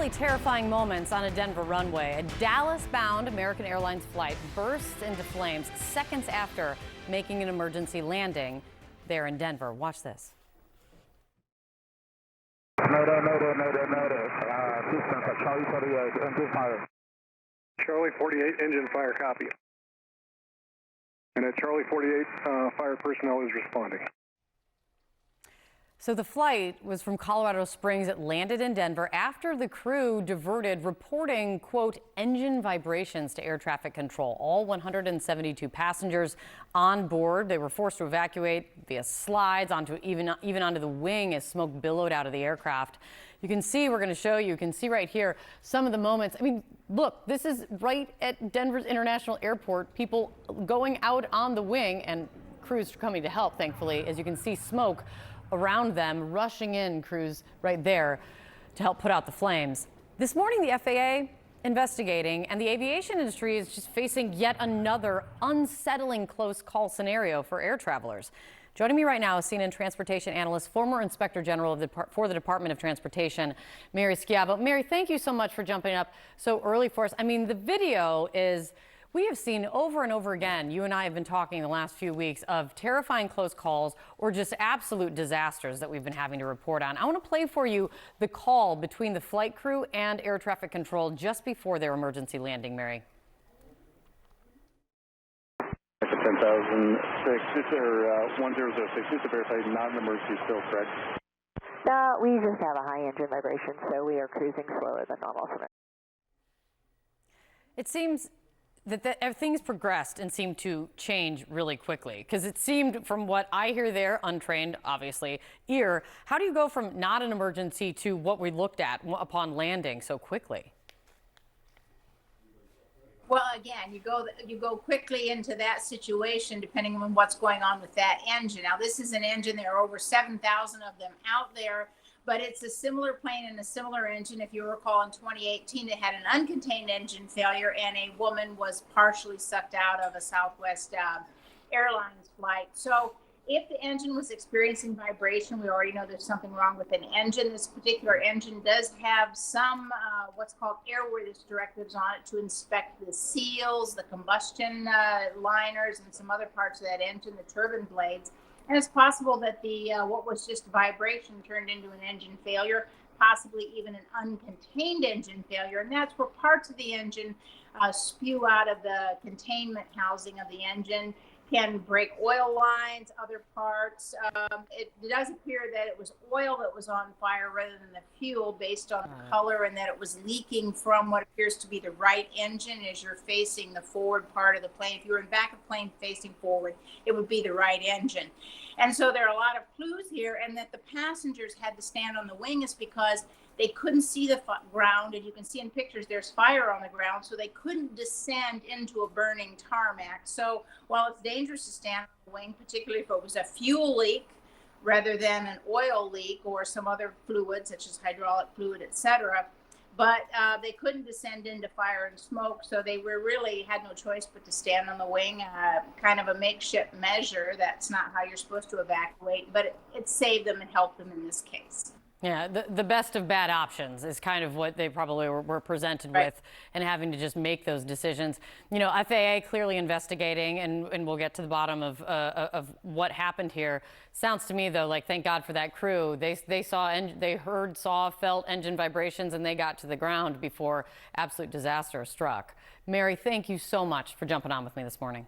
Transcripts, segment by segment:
really terrifying moments on a Denver runway. A Dallas-bound American Airlines flight bursts into flames seconds after making an emergency landing there in Denver. Watch this. Mayday, mayday, mayday, mayday. Houston, Charlie 48, engine fire. Charlie 48, engine fire, copy. And at Charlie 48, fire personnel is responding. So the flight was from Colorado Springs. It landed in Denver after the crew diverted, reporting, quote, engine vibrations to air traffic control. All 172 passengers on board. They were forced to evacuate via slides onto even onto the wing as smoke billowed out of the aircraft. You can see, we're going to show you can see right here some of the moments. I mean, look, this is right at Denver's International Airport. People going out on the wing and crews coming to help, thankfully, as you can see smoke around them, rushing in, crews right there to help put out the flames. This morning, the FAA investigating, and the aviation industry is just facing yet another unsettling close call scenario for air travelers. Joining me right now is CNN transportation analyst, former Inspector General for the Department of Transportation, Mary Schiavo. Mary, thank you so much for jumping up so early for us. I mean, the video is, we have seen over and over again, you and I have been talking the last few weeks of terrifying close calls or just absolute disasters that we've been having to report on. I want to play for you the call between the flight crew and air traffic control just before their emergency landing, Mary. 10,006, or 1006, just to verify, not an emergency still, correct? No, we just have a high engine vibration, so we are cruising slower than normal. It seems that things progressed and seemed to change really quickly, because it seemed, from what I hear there, untrained, obviously, ear, how do you go from not an emergency to what we looked at upon landing so quickly? Well, again, you go quickly into that situation depending on what's going on with that engine. Now, this is an engine. There are over 7,000 of them out there, but it's a similar plane and a similar engine. If you recall, in 2018, it had an uncontained engine failure, and a woman was partially sucked out of a Southwest Airlines flight. So if the engine was experiencing vibration, we already know there's something wrong with an engine. This particular engine does have some what's called airworthiness directives on it to inspect the seals, the combustion liners, and some other parts of that engine, the turbine blades. And it's possible that the what was just vibration turned into an engine failure, possibly even an uncontained engine failure. And that's where parts of the engine spew out of the containment housing of the engine, can break oil lines, other parts. It does appear that it was oil that was on fire rather than the fuel, based on the color, and that it was leaking from what appears to be the right engine as you're facing the forward part of the plane. If you were in back of plane facing forward, it would be the right engine. And so there are a lot of clues here, and that the passengers had to stand on the wing is because they couldn't see the ground, and you can see in pictures there's fire on the ground, so they couldn't descend into a burning tarmac. So while it's dangerous to stand on the wing, particularly if it was a fuel leak rather than an oil leak or some other fluid such as hydraulic fluid, etc., but they couldn't descend into fire and smoke, so they really had no choice but to stand on the wing, kind of a makeshift measure. That's not how you're supposed to evacuate, but it saved them and helped them in this case. Yeah, the best of bad options is kind of what they probably were presented with, and having to just make those decisions. You know, FAA clearly investigating, and we'll get to the bottom of what happened here. Sounds to me, though, like, thank God for that crew. They felt engine vibrations, and they got to the ground before absolute disaster struck. Mary, thank you so much for jumping on with me this morning.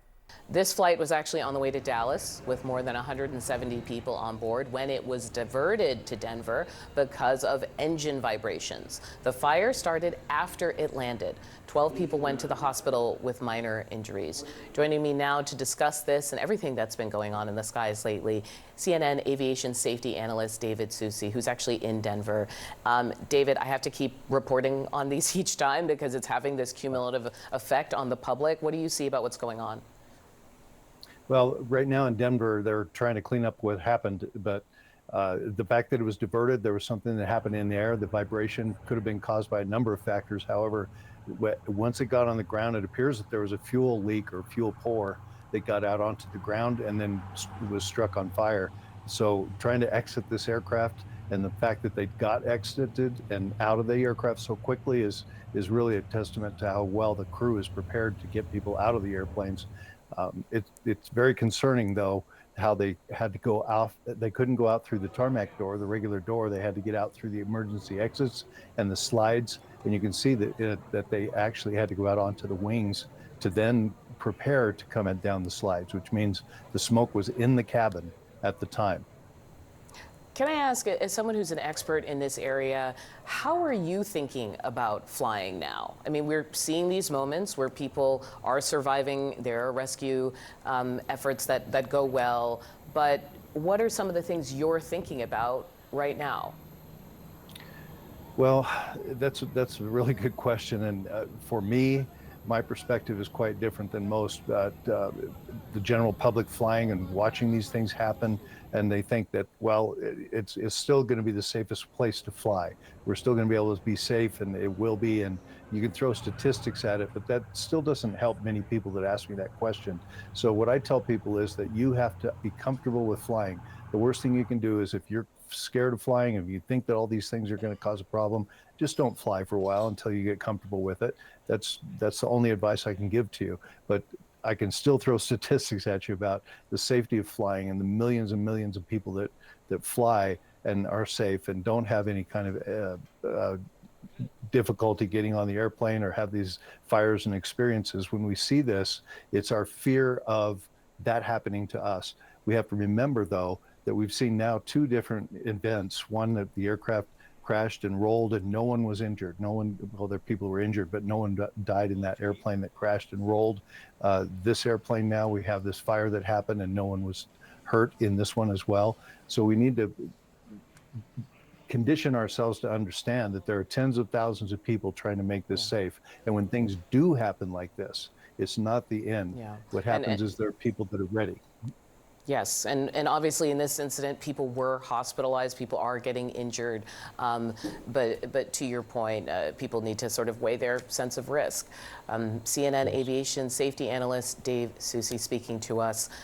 This flight was actually on the way to Dallas with more than 170 people on board when it was diverted to Denver because of engine vibrations. The fire started after it landed. 12 people went to the hospital with minor injuries. Joining me now to discuss this and everything that's been going on in the skies lately, CNN aviation safety analyst David Susi, who's actually in Denver. David, I have to keep reporting on these each time because it's having this cumulative effect on the public. What do you see about what's going on? Well, right now in Denver, they're trying to clean up what happened, but the fact that it was diverted, there was something that happened in the air. The vibration could have been caused by a number of factors. However, once it got on the ground, it appears that there was a fuel leak or fuel pour that got out onto the ground and then was struck on fire. So trying to exit this aircraft And the fact that they got exited and out of the aircraft so quickly is really a testament to how well the crew is prepared to get people out of the airplanes. It's very concerning, though, how they had to go out. They couldn't go out through the tarmac door, the regular door. They had to get out through the emergency exits and the slides. And you can see that they actually had to go out onto the wings to then prepare to come down the slides, which means the smoke was in the cabin at the time. Can I ask, as someone who's an expert in this area, how are you thinking about flying now? I mean, we're seeing these moments where people are surviving, there are rescue efforts that go well, but what are some of the things you're thinking about right now? Well, that's a really good question, and for me, my perspective is quite different than most. The general public flying and watching these things happen, and they think that, well, it's still going to be the safest place to fly. We're still going to be able to be safe, and it will be. And you can throw statistics at it, but that still doesn't help many people that ask me that question. So what I tell people is that you have to be comfortable with flying. The worst thing you can do is, if you're scared of flying, if you think that all these things are going to cause a problem, just don't fly for a while until you get comfortable with it. That's the only advice I can give to you. But I can still throw statistics at you about the safety of flying and the millions and millions of people that fly and are safe and don't have any kind of difficulty getting on the airplane or have these fires and experiences. When we see this, it's our fear of that happening to us. We have to remember, though, that we've seen now two different events. One, that the aircraft crashed and rolled and no one was injured. There people were injured, but no one died in that airplane that crashed and rolled. This airplane now, we have this fire that happened and no one was hurt in this one as well. So we need to condition ourselves to understand that there are tens of thousands of people trying to make this safe. And when things do happen like this, it's not the end. Yeah. What happens is there are people that are ready. Yes, and obviously in this incident, people were hospitalized, people are getting injured, but to your point, people need to sort of weigh their sense of risk. CNN aviation safety analyst Dave Soucy speaking to us.